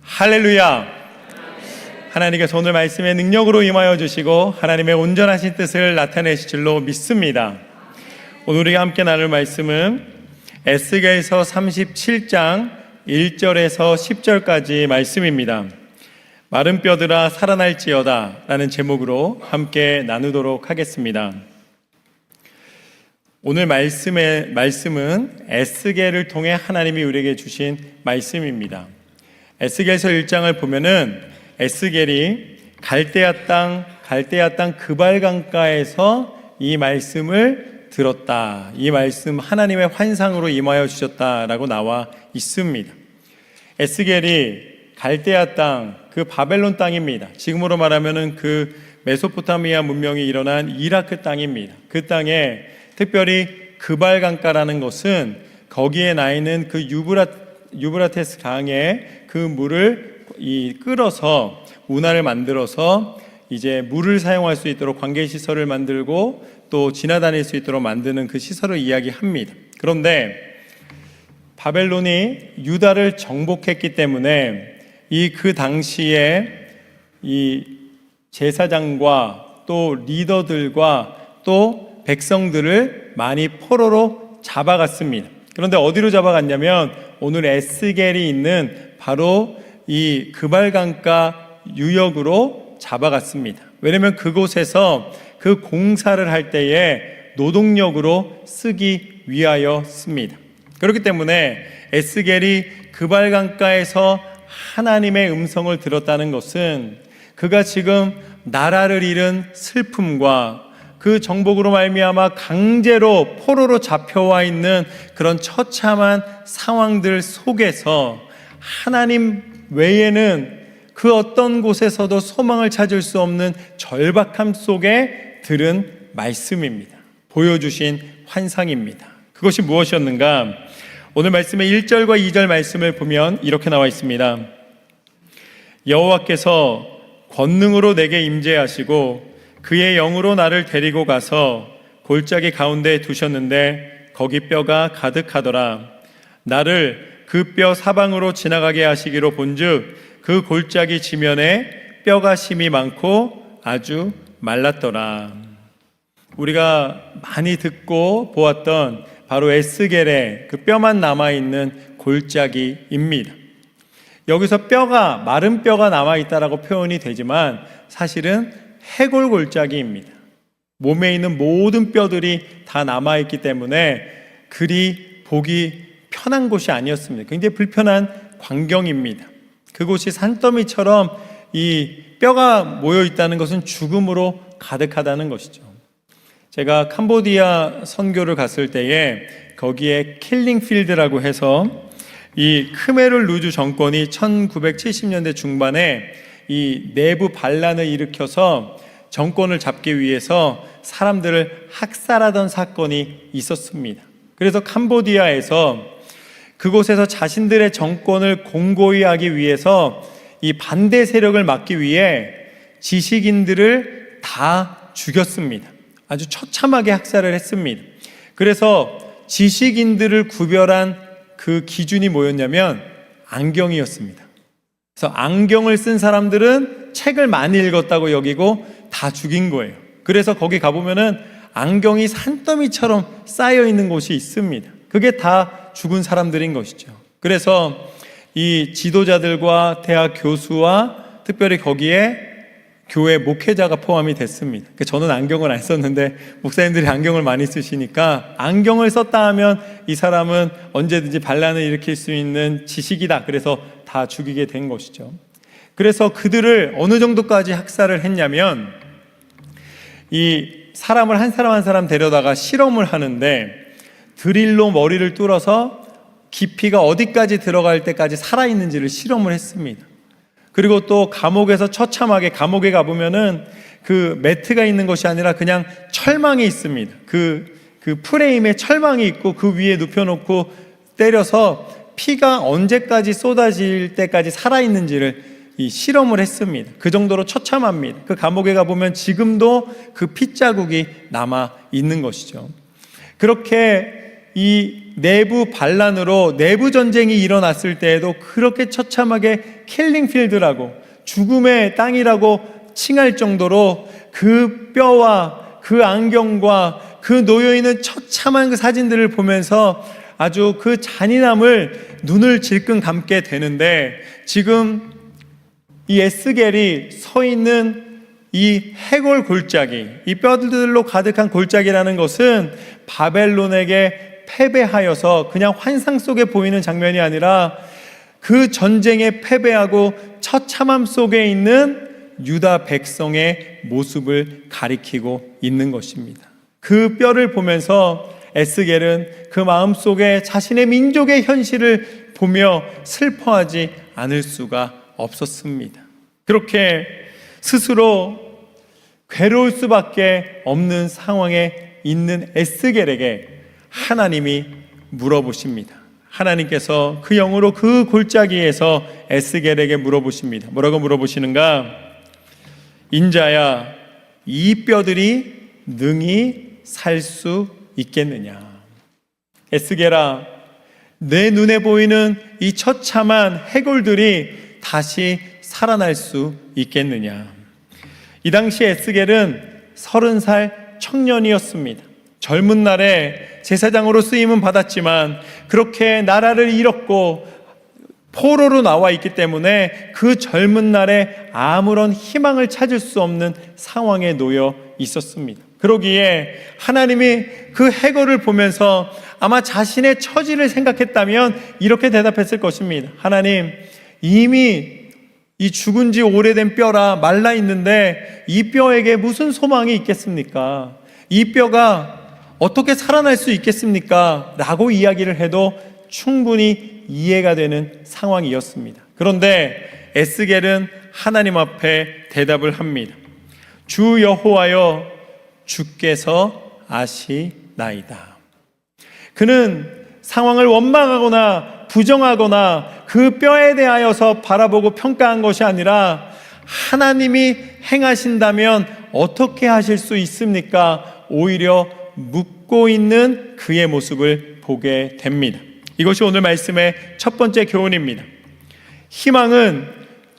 할렐루야. 하나님께서 오늘 말씀의 능력으로 임하여 주시고 하나님의 온전하신 뜻을 나타내실 줄로 믿습니다. 오늘 우리가 함께 나눌 말씀은 에스겔서 37장 1절에서 10절까지 말씀입니다. 마른 뼈들아 살아날지어다 라는 제목으로 함께 나누도록 하겠습니다. 오늘 말씀은 에스겔을 통해 하나님이 우리에게 주신 말씀입니다. 에스겔서 1장을 보면은 에스겔이 갈대아 땅 그발 강가에서 이 말씀을 들었다. 이 말씀 하나님의 환상으로 임하여 주셨다라고 나와 있습니다. 에스겔이 갈대아 땅, 그 바벨론 땅입니다. 지금으로 말하면은 그 메소포타미아 문명이 일어난 이라크 땅입니다. 그 땅에 특별히 그발 강가라는 것은 거기에 나 있는 그 유브라테스 강의 그 물을 끌어서 운하를 만들어서 이제 물을 사용할 수 있도록 관계 시설을 만들고 또 지나다닐 수 있도록 만드는 그 시설을 이야기합니다. 그런데 바벨론이 유다를 정복했기 때문에 그 당시에 이 제사장과 또 리더들과 또 백성들을 많이 포로로 잡아갔습니다. 그런데 어디로 잡아갔냐면 오늘 에스겔이 있는 바로 이 그발강가 유역으로 잡아갔습니다. 왜냐하면 그곳에서 그 공사를 할 때에 노동력으로 쓰기 위하여습니다. 그렇기 때문에 에스겔이 그발강가에서 하나님의 음성을 들었다는 것은 그가 지금 나라를 잃은 슬픔과 그 정복으로 말미암아 강제로 포로로 잡혀와 있는 그런 처참한 상황들 속에서 하나님 외에는 그 어떤 곳에서도 소망을 찾을 수 없는 절박함 속에 들은 말씀입니다. 보여주신 환상입니다. 그것이 무엇이었는가? 오늘 말씀의 1절과 2절 말씀을 보면 이렇게 나와 있습니다. 여호와께서 권능으로 내게 임재하시고 그의 영으로 나를 데리고 가서 골짜기 가운데 두셨는데 거기 뼈가 가득하더라. 나를 그 뼈 사방으로 지나가게 하시기로 본즉 그 골짜기 지면에 뼈가 심이 많고 아주 말랐더라. 우리가 많이 듣고 보았던 바로 에스겔의 그 뼈만 남아있는 골짜기입니다. 여기서 마른 뼈가 남아있다라고 표현이 되지만 사실은 해골 골짜기입니다. 몸에 있는 모든 뼈들이 다 남아있기 때문에 그리 보기 편한 곳이 아니었습니다. 굉장히 불편한 광경입니다. 그곳이 산더미처럼 이 뼈가 모여 있다는 것은 죽음으로 가득하다는 것이죠. 제가 캄보디아 선교를 갔을 때에 거기에 킬링필드라고 해서 이 크메룰 루주 정권이 1970년대 중반에 이 내부 반란을 일으켜서 정권을 잡기 위해서 사람들을 학살하던 사건이 있었습니다. 그래서 캄보디아에서 그곳에서 자신들의 정권을 공고히 하기 위해서 이 반대 세력을 막기 위해 지식인들을 다 죽였습니다. 아주 처참하게 학살을 했습니다. 그래서 지식인들을 구별한 그 기준이 뭐였냐면 안경이었습니다. 그래서 안경을 쓴 사람들은 책을 많이 읽었다고 여기고 다 죽인 거예요. 그래서 거기 가보면은 안경이 산더미처럼 쌓여 있는 곳이 있습니다. 그게 다 죽은 사람들인 것이죠. 그래서 이 지도자들과 대학 교수와 특별히 거기에 교회 목회자가 포함이 됐습니다. 저는 안경을 안 썼는데 목사님들이 안경을 많이 쓰시니까 안경을 썼다 하면 이 사람은 언제든지 반란을 일으킬 수 있는 지식이다. 그래서 다 죽이게 된 것이죠. 그래서 그들을 어느 정도까지 학살을 했냐면 이 사람을 한 사람 한 사람 데려다가 실험을 하는데 드릴로 머리를 뚫어서 깊이가 어디까지 들어갈 때까지 살아있는지를 실험을 했습니다. 그리고 또 감옥에서 처참하게 감옥에 가보면은 그 매트가 있는 것이 아니라 그냥 철망이 있습니다. 그 프레임에 철망이 있고 그 위에 눕혀놓고 때려서 피가 언제까지 쏟아질 때까지 살아있는지를 이 실험을 했습니다. 그 정도로 처참합니다. 그 감옥에 가보면 지금도 그 핏자국이 남아 있는 것이죠. 그렇게 이 내부 반란으로 내부 전쟁이 일어났을 때에도 그렇게 처참하게 킬링필드라고, 죽음의 땅이라고 칭할 정도로 그 뼈와 그 안경과 그 놓여있는 처참한 그 사진들을 보면서 아주 그 잔인함을 눈을 질끈 감게 되는데, 지금 이 에스겔이 서 있는 이 해골 골짜기, 이 뼈들로 가득한 골짜기라는 것은 바벨론에게 패배하여서 그냥 환상 속에 보이는 장면이 아니라 그 전쟁에 패배하고 처참함 속에 있는 유다 백성의 모습을 가리키고 있는 것입니다. 그 뼈를 보면서 에스겔은 그 마음속에 자신의 민족의 현실을 보며 슬퍼하지 않을 수가 없었습니다. 그렇게 스스로 괴로울 수밖에 없는 상황에 있는 에스겔에게 하나님이 물어보십니다. 하나님께서 그 영으로 그 골짜기에서 에스겔에게 물어보십니다. 뭐라고 물어보시는가? 인자야, 이 뼈들이 능히 살 수 있겠느냐? 에스겔아, 내 눈에 보이는 이 처참한 해골들이 다시 살아날 수 있겠느냐? 이 당시 에스겔은 30살 청년이었습니다. 젊은 날에 제사장으로 쓰임은 받았지만 그렇게 나라를 잃었고 포로로 나와 있기 때문에 그 젊은 날에 아무런 희망을 찾을 수 없는 상황에 놓여 있었습니다. 그러기에 하나님이 그 해골을 보면서 아마 자신의 처지를 생각했다면 이렇게 대답했을 것입니다. 하나님, 이미 이 죽은 지 오래된 뼈라 말라 있는데 이 뼈에게 무슨 소망이 있겠습니까? 이 뼈가 어떻게 살아날 수 있겠습니까? 라고 이야기를 해도 충분히 이해가 되는 상황이었습니다. 그런데 에스겔은 하나님 앞에 대답을 합니다. 주 여호와여, 주께서 아시나이다. 그는 상황을 원망하거나 부정하거나 그 뼈에 대하여서 바라보고 평가한 것이 아니라 하나님이 행하신다면 어떻게 하실 수 있습니까? 오히려 묻고 있는 그의 모습을 보게 됩니다. 이것이 오늘 말씀의 첫 번째 교훈입니다. 희망은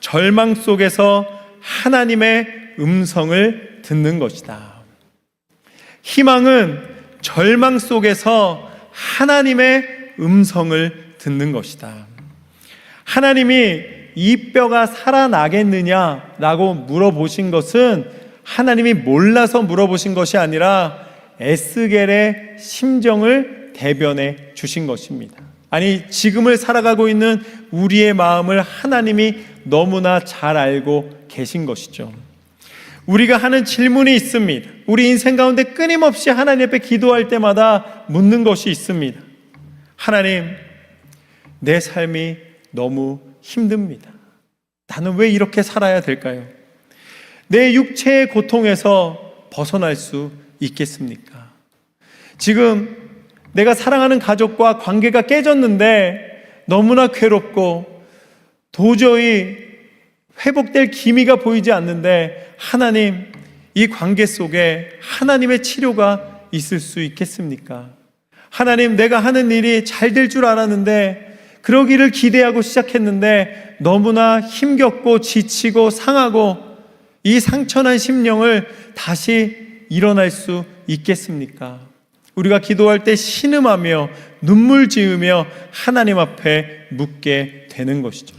절망 속에서 하나님의 음성을 듣는 것이다. 희망은 절망 속에서 하나님의 음성을 듣는 것이다. 하나님이 이 뼈가 살아나겠느냐라고 물어보신 것은 하나님이 몰라서 물어보신 것이 아니라 에스겔의 심정을 대변해 주신 것입니다. 아니, 지금을 살아가고 있는 우리의 마음을 하나님이 너무나 잘 알고 계신 것이죠. 우리가 하는 질문이 있습니다. 우리 인생 가운데 끊임없이 하나님 앞에 기도할 때마다 묻는 것이 있습니다. 하나님, 내 삶이 너무 힘듭니다. 나는 왜 이렇게 살아야 될까요? 내 육체의 고통에서 벗어날 수 있겠습니까? 지금 내가 사랑하는 가족과 관계가 깨졌는데 너무나 괴롭고 도저히 회복될 기미가 보이지 않는데 하나님, 이 관계 속에 하나님의 치료가 있을 수 있겠습니까? 하나님, 내가 하는 일이 잘 될 줄 알았는데 그러기를 기대하고 시작했는데 너무나 힘겹고 지치고 상하고 이 상처난 심령을 다시 일어날 수 있겠습니까? 우리가 기도할 때 신음하며 눈물 지으며 하나님 앞에 묻게 되는 것이죠.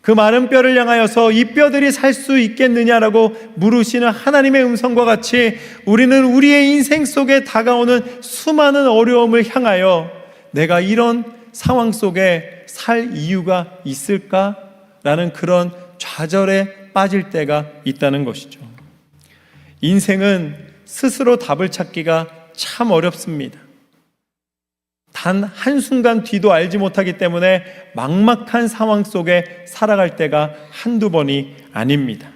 그 마른 뼈를 향하여서 이 뼈들이 살 수 있겠느냐라고 물으시는 하나님의 음성과 같이 우리는 우리의 인생 속에 다가오는 수많은 어려움을 향하여 내가 이런 상황 속에 살 이유가 있을까라는 그런 좌절에 빠질 때가 있다는 것이죠. 인생은 스스로 답을 찾기가 참 어렵습니다. 단 한순간 뒤도 알지 못하기 때문에 막막한 상황 속에 살아갈 때가 한두 번이 아닙니다.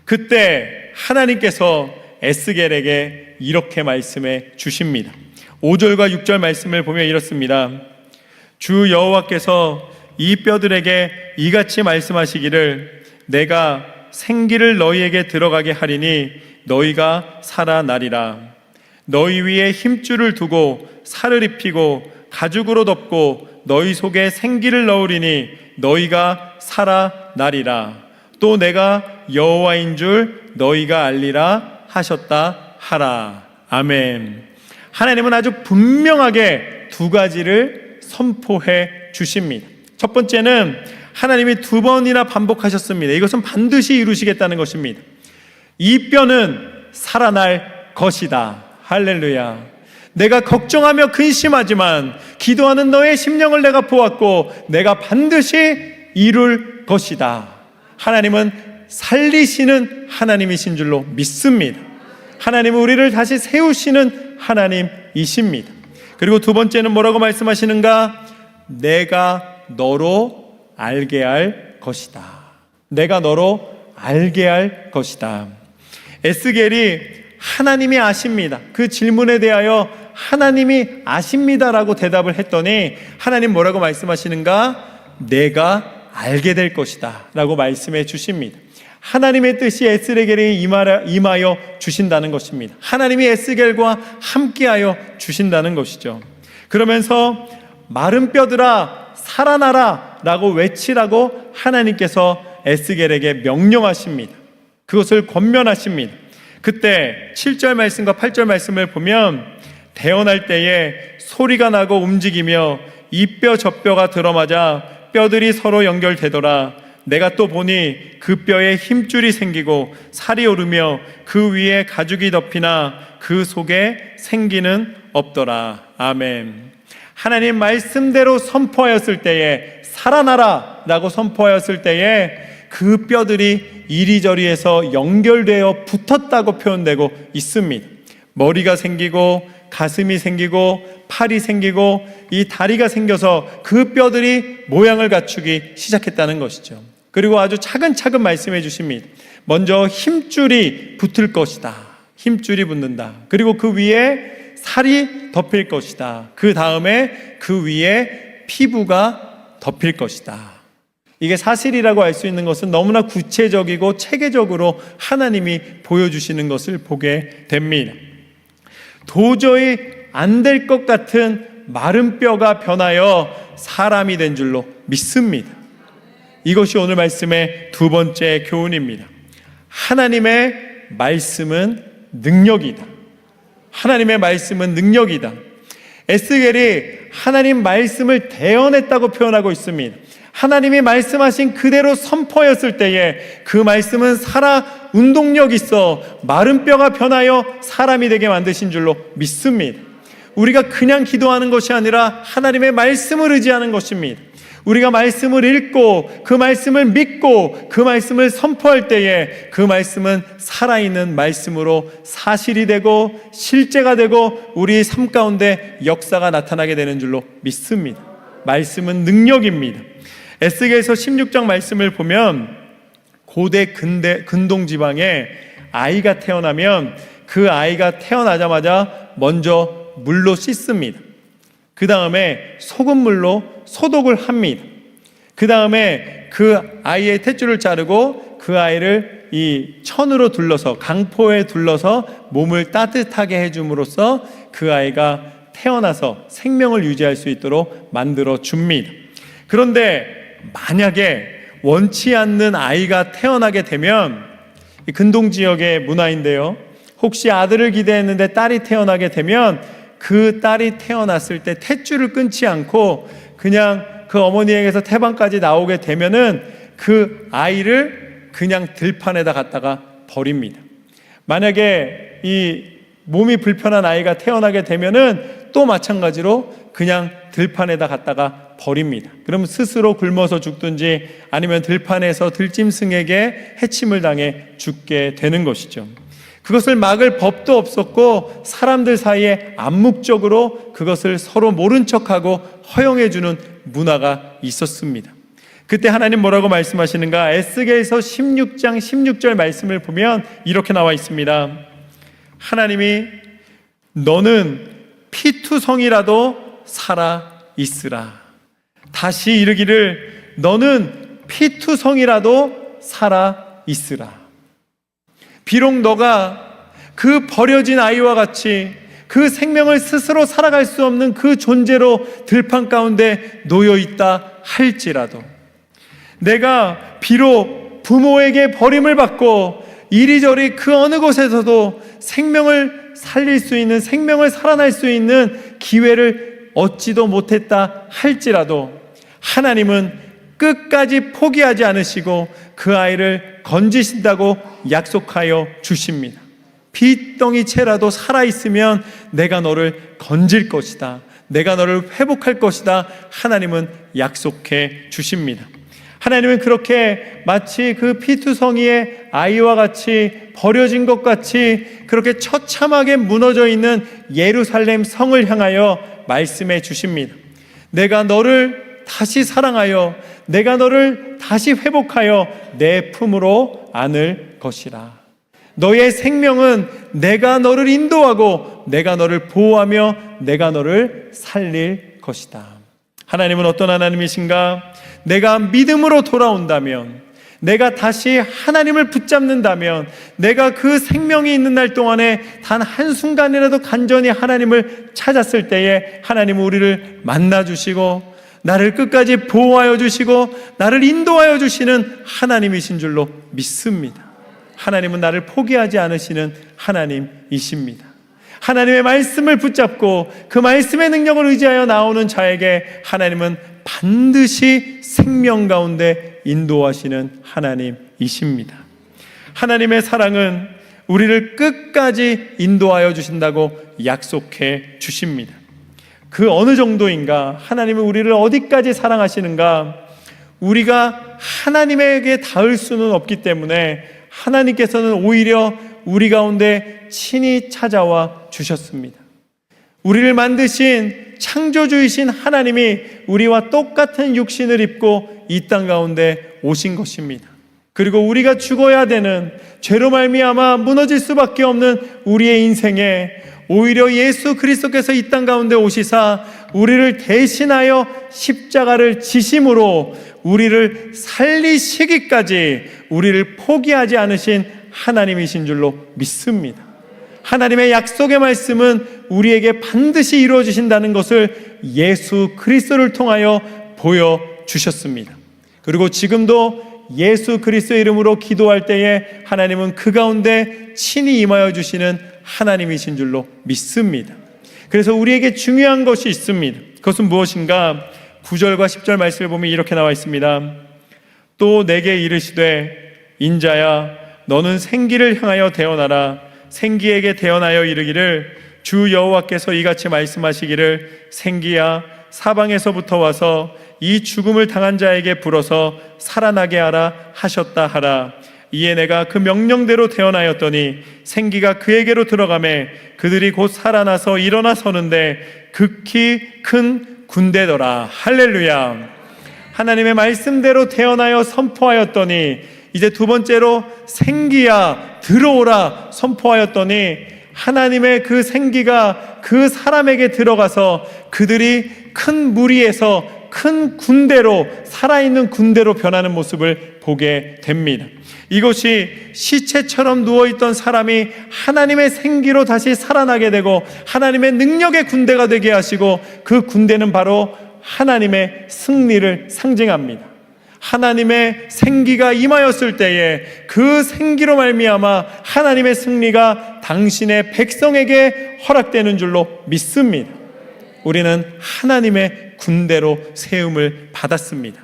그때 하나님께서 에스겔에게 이렇게 말씀해 주십니다. 5절과 6절 말씀을 보면 이렇습니다. 주 여호와께서 이 뼈들에게 이같이 말씀하시기를 내가 생기를 너희에게 들어가게 하리니 너희가 살아나리라. 너희 위에 힘줄을 두고 살을 입히고 가죽으로 덮고 너희 속에 생기를 넣으리니 너희가 살아나리라. 또 내가 여호와인 줄 너희가 알리라 하셨다 하라. 아멘. 하나님은 아주 분명하게 두 가지를 선포해 주십니다. 첫 번째는 하나님이 두 번이나 반복하셨습니다. 이것은 반드시 이루시겠다는 것입니다. 이 뼈는 살아날 것이다. 할렐루야. 내가 걱정하며 근심하지만 기도하는 너의 심령을 내가 보았고 내가 반드시 이룰 것이다. 하나님은 살리시는 하나님이신 줄로 믿습니다. 하나님은 우리를 다시 세우시는 하나님이십니다. 그리고 두 번째는 뭐라고 말씀하시는가? 내가 너로 알게 할 것이다. 내가 너로 알게 할 것이다. 에스겔이 하나님이 아십니다. 그 질문에 대하여 하나님이 아십니다라고 대답을 했더니 하나님 뭐라고 말씀하시는가? 내가 알게 될 것이다 라고 말씀해 주십니다. 하나님의 뜻이 에스겔에게 임하여 주신다는 것입니다. 하나님이 에스겔과 함께하여 주신다는 것이죠. 그러면서 마른 뼈들아 살아나라 라고 외치라고 하나님께서 에스겔에게 명령하십니다. 그것을 권면하십니다. 그때 7절 말씀과 8절 말씀을 보면 태어날 때에 소리가 나고 움직이며 이 뼈 저 뼈가 들어맞아 뼈들이 서로 연결되더라. 내가 또 보니 그 뼈에 힘줄이 생기고 살이 오르며 그 위에 가죽이 덮이나 그 속에 생기는 없더라. 아멘. 하나님 말씀대로 선포하였을 때에 살아나라 라고 선포하였을 때에 그 뼈들이 이리저리에서 연결되어 붙었다고 표현되고 있습니다. 머리가 생기고 가슴이 생기고 팔이 생기고 이 다리가 생겨서 그 뼈들이 모양을 갖추기 시작했다는 것이죠. 그리고 아주 차근차근 말씀해 주십니다. 먼저 힘줄이 붙을 것이다. 힘줄이 붙는다. 그리고 그 위에 살이 덮일 것이다. 그 다음에 그 위에 피부가 덮일 것이다. 이게 사실이라고 알 수 있는 것은 너무나 구체적이고 체계적으로 하나님이 보여주시는 것을 보게 됩니다. 도저히 안 될 것 같은 마른 뼈가 변하여 사람이 된 줄로 믿습니다. 이것이 오늘 말씀의 두 번째 교훈입니다. 하나님의 말씀은 능력이다. 하나님의 말씀은 능력이다. 에스겔이 하나님 말씀을 대언했다고 표현하고 있습니다. 하나님이 말씀하신 그대로 선포였을 때에 그 말씀은 살아 운동력 있어 마른 뼈가 변하여 사람이 되게 만드신 줄로 믿습니다. 우리가 그냥 기도하는 것이 아니라 하나님의 말씀을 의지하는 것입니다. 우리가 말씀을 읽고 그 말씀을 믿고 그 말씀을 선포할 때에 그 말씀은 살아있는 말씀으로 사실이 되고 실제가 되고 우리 삶 가운데 역사가 나타나게 되는 줄로 믿습니다. 말씀은 능력입니다. 에스겔서 16장 말씀을 보면 고대 근동 지방에 아이가 태어나면 그 아이가 태어나자마자 먼저 물로 씻습니다. 그 다음에 소금물로 소독을 합니다. 그 다음에 그 아이의 탯줄을 자르고 그 아이를 이 천으로 둘러서 강포에 둘러서 몸을 따뜻하게 해줌으로써 그 아이가 태어나서 생명을 유지할 수 있도록 만들어 줍니다. 그런데 만약에 원치 않는 아이가 태어나게 되면 근동 지역의 문화인데요, 혹시 아들을 기대했는데 딸이 태어나게 되면 그 딸이 태어났을 때 탯줄을 끊지 않고 그냥 그 어머니에게서 태방까지 나오게 되면은 그 아이를 그냥 들판에다 갖다가 버립니다. 만약에 이 몸이 불편한 아이가 태어나게 되면은 또 마찬가지로 그냥 들판에다 갖다가 버립니다. 그럼 스스로 굶어서 죽든지 아니면 들판에서 들짐승에게 해침을 당해 죽게 되는 것이죠. 그것을 막을 법도 없었고 사람들 사이에 암묵적으로 그것을 서로 모른 척하고 허용해주는 문화가 있었습니다. 그때 하나님 뭐라고 말씀하시는가? 에스겔서 16장 16절 말씀을 보면 이렇게 나와 있습니다. 하나님이 너는 피투성이라도 살아 있으라. 다시 이르기를 너는 피투성이라도 살아 있으라. 비록 너가 그 버려진 아이와 같이 그 생명을 스스로 살아갈 수 없는 그 존재로 들판 가운데 놓여 있다 할지라도, 내가 비록 부모에게 버림을 받고 이리저리 그 어느 곳에서도 생명을 살릴 수 있는, 생명을 살아날 수 있는 기회를 얻지도 못했다 할지라도 하나님은 끝까지 포기하지 않으시고 그 아이를 건지신다고 약속하여 주십니다. 핏덩이채라도 살아있으면 내가 너를 건질 것이다, 내가 너를 회복할 것이다, 하나님은 약속해 주십니다. 하나님은 그렇게 마치 그 피투성이의 아이와 같이 버려진 것 같이 그렇게 처참하게 무너져 있는 예루살렘 성을 향하여 말씀해 주십니다. 내가 너를 다시 사랑하여 내가 너를 다시 회복하여 내 품으로 안을 것이라. 너의 생명은 내가 너를 인도하고 내가 너를 보호하며 내가 너를 살릴 것이다. 하나님은 어떤 하나님이신가? 내가 믿음으로 돌아온다면, 내가 다시 하나님을 붙잡는다면, 내가 그 생명이 있는 날 동안에 단 한순간이라도 간절히 하나님을 찾았을 때에 하나님은 우리를 만나주시고 나를 끝까지 보호하여 주시고 나를 인도하여 주시는 하나님이신 줄로 믿습니다. 하나님은 나를 포기하지 않으시는 하나님이십니다. 하나님의 말씀을 붙잡고 그 말씀의 능력을 의지하여 나오는 자에게 하나님은 반드시 생명 가운데 인도하시는 하나님이십니다. 하나님의 사랑은 우리를 끝까지 인도하여 주신다고 약속해 주십니다. 그 어느 정도인가? 하나님은 우리를 어디까지 사랑하시는가? 우리가 하나님에게 닿을 수는 없기 때문에 하나님께서는 오히려 우리 가운데 친히 찾아와 주셨습니다. 우리를 만드신 창조주이신 하나님이 우리와 똑같은 육신을 입고 이 땅 가운데 오신 것입니다. 그리고 우리가 죽어야 되는, 죄로 말미암아 무너질 수밖에 없는 우리의 인생에 오히려 예수 그리스도께서 이 땅 가운데 오시사 우리를 대신하여 십자가를 지심으로 우리를 살리시기까지 우리를 포기하지 않으신 하나님이신 줄로 믿습니다. 하나님의 약속의 말씀은 우리에게 반드시 이루어지신다는 것을 예수 그리스도를 통하여 보여주셨습니다. 그리고 지금도 예수 그리스도의 이름으로 기도할 때에 하나님은 그 가운데 친히 임하여 주시는 하나님이신 줄로 믿습니다. 그래서 우리에게 중요한 것이 있습니다. 그것은 무엇인가? 9절과 10절 말씀을 보면 이렇게 나와 있습니다. 또 내게 이르시되 인자야 너는 생기를 향하여 대언하라. 생기에게 대언하여 이르기를 주 여호와께서 이같이 말씀하시기를 생기야 사방에서부터 와서 이 죽음을 당한 자에게 불어서 살아나게 하라 하셨다 하라. 이에 내가 그 명령대로 대언하였더니 생기가 그에게로 들어가매 그들이 곧 살아나서 일어나 서는데 극히 큰 군대더라. 할렐루야. 하나님의 말씀대로 대언하여 선포하였더니 이제 두 번째로 생기야 들어오라 선포하였더니 하나님의 그 생기가 그 사람에게 들어가서 그들이 큰 무리에서 큰 군대로, 살아있는 군대로 변하는 모습을 보게 됩니다. 이것이 시체처럼 누워있던 사람이 하나님의 생기로 다시 살아나게 되고 하나님의 능력의 군대가 되게 하시고 그 군대는 바로 하나님의 승리를 상징합니다. 하나님의 생기가 임하였을 때에 그 생기로 말미암아 하나님의 승리가 당신의 백성에게 허락되는 줄로 믿습니다. 우리는 하나님의 군대로 세움을 받았습니다.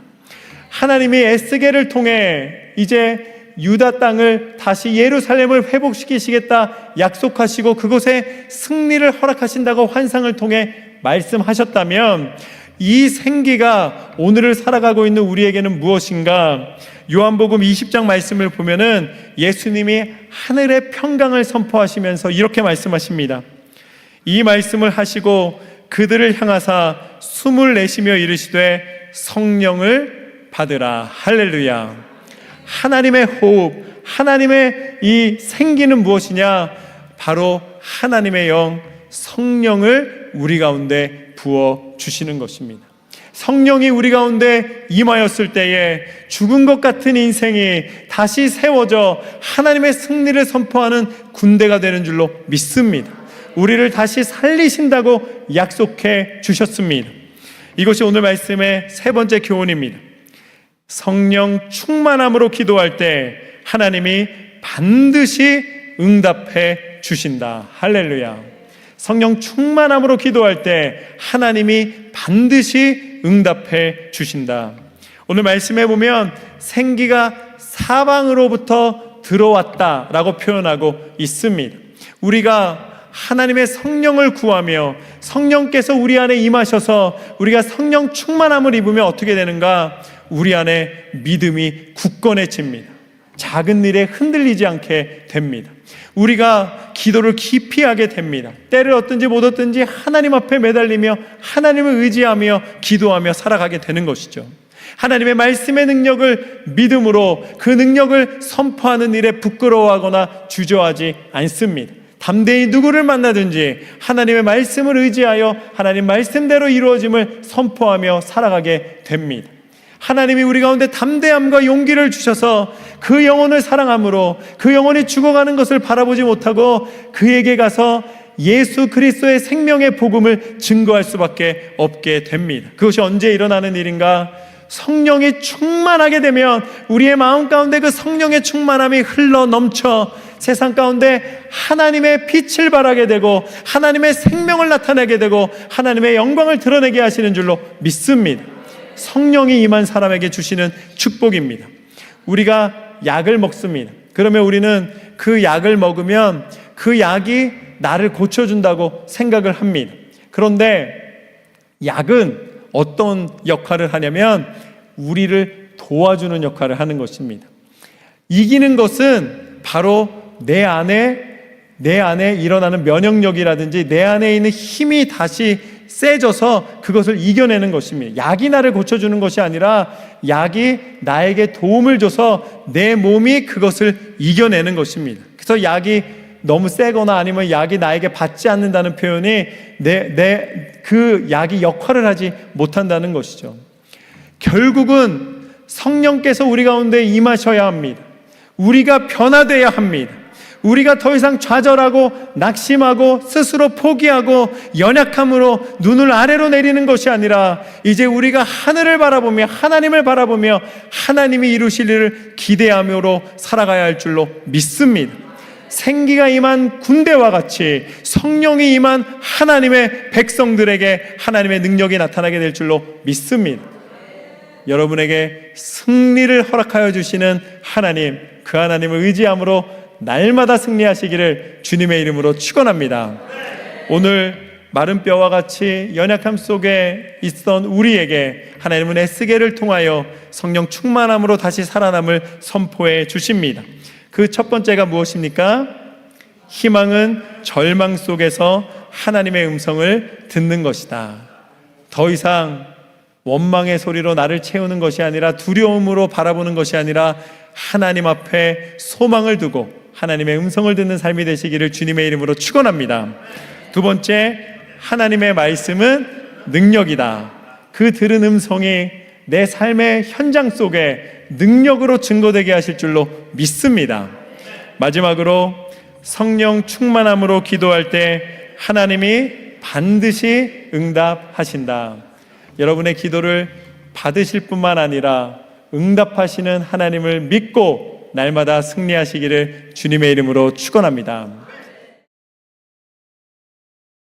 하나님이 에스겔을 통해 이제 유다 땅을 다시 예루살렘을 회복시키시겠다 약속하시고 그곳에 승리를 허락하신다고 환상을 통해 말씀하셨다면 이 생기가 오늘을 살아가고 있는 우리에게는 무엇인가? 요한복음 20장 말씀을 보면은 예수님이 하늘의 평강을 선포하시면서 이렇게 말씀하십니다. 이 말씀을 하시고 그들을 향하사 숨을 내쉬며 이르시되 성령을 받으라. 할렐루야. 하나님의 호흡, 하나님의 이 생기는 무엇이냐? 바로 하나님의 영, 성령을 우리 가운데 부어 주시는 것입니다. 성령이 우리 가운데 임하였을 때에 죽은 것 같은 인생이 다시 세워져 하나님의 승리를 선포하는 군대가 되는 줄로 믿습니다. 우리를 다시 살리신다고 약속해 주셨습니다. 이것이 오늘 말씀의 세 번째 교훈입니다. 성령 충만함으로 기도할 때 하나님이 반드시 응답해 주신다. 할렐루야. 성령 충만함으로 기도할 때 하나님이 반드시 응답해 주신다. 오늘 말씀해 보면 생기가 사방으로부터 들어왔다라고 표현하고 있습니다. 우리가 하나님의 성령을 구하며 성령께서 우리 안에 임하셔서 우리가 성령 충만함을 입으면 어떻게 되는가? 우리 안에 믿음이 굳건해집니다. 작은 일에 흔들리지 않게 됩니다. 우리가 기도를 깊이 하게 됩니다. 때를 얻든지 못 얻든지 하나님 앞에 매달리며 하나님을 의지하며 기도하며 살아가게 되는 것이죠. 하나님의 말씀의 능력을 믿음으로 그 능력을 선포하는 일에 부끄러워하거나 주저하지 않습니다. 담대히 누구를 만나든지 하나님의 말씀을 의지하여 하나님 말씀대로 이루어짐을 선포하며 살아가게 됩니다. 하나님이 우리 가운데 담대함과 용기를 주셔서 그 영혼을 사랑함으로 그 영혼이 죽어가는 것을 바라보지 못하고 그에게 가서 예수 그리스도의 생명의 복음을 증거할 수밖에 없게 됩니다. 그것이 언제 일어나는 일인가? 성령이 충만하게 되면 우리의 마음 가운데 그 성령의 충만함이 흘러 넘쳐 세상 가운데 하나님의 빛을 발하게 되고 하나님의 생명을 나타내게 되고 하나님의 영광을 드러내게 하시는 줄로 믿습니다. 성령이 임한 사람에게 주시는 축복입니다. 우리가 약을 먹습니다. 그러면 우리는 그 약을 먹으면 그 약이 나를 고쳐준다고 생각을 합니다. 그런데 약은 어떤 역할을 하냐면 우리를 도와주는 역할을 하는 것입니다. 이기는 것은 바로 내 안에 일어나는 면역력이라든지 내 안에 있는 힘이 다시 세져서 그것을 이겨내는 것입니다. 약이 나를 고쳐주는 것이 아니라 약이 나에게 도움을 줘서 내 몸이 그것을 이겨내는 것입니다. 그래서 약이 너무 세거나 아니면 약이 나에게 받지 않는다는 표현이 그 약이 역할을 하지 못한다는 것이죠. 결국은 성령께서 우리 가운데 임하셔야 합니다. 우리가 변화되어야 합니다. 우리가 더 이상 좌절하고 낙심하고 스스로 포기하고 연약함으로 눈을 아래로 내리는 것이 아니라 이제 우리가 하늘을 바라보며 하나님을 바라보며 하나님이 이루실 일을 기대하므로 살아가야 할 줄로 믿습니다. 생기가 임한 군대와 같이 성령이 임한 하나님의 백성들에게 하나님의 능력이 나타나게 될 줄로 믿습니다. 여러분에게 승리를 허락하여 주시는 하나님, 그 하나님을 의지함으로 날마다 승리하시기를 주님의 이름으로 축원합니다. 오늘 마른 뼈와 같이 연약함 속에 있던 우리에게 하나님은 에스겔을 통하여 성령 충만함으로 다시 살아남을 선포해 주십니다. 그 첫 번째가 무엇입니까? 희망은 절망 속에서 하나님의 음성을 듣는 것이다. 더 이상 원망의 소리로 나를 채우는 것이 아니라 두려움으로 바라보는 것이 아니라 하나님 앞에 소망을 두고 하나님의 음성을 듣는 삶이 되시기를 주님의 이름으로 축원합니다. 두 번째, 하나님의 말씀은 능력이다. 그 들은 음성이 내 삶의 현장 속에 능력으로 증거되게 하실 줄로 믿습니다. 마지막으로 성령 충만함으로 기도할 때 하나님이 반드시 응답하신다. 여러분의 기도를 받으실 뿐만 아니라 응답하시는 하나님을 믿고 날마다 승리하시기를 주님의 이름으로 축원합니다.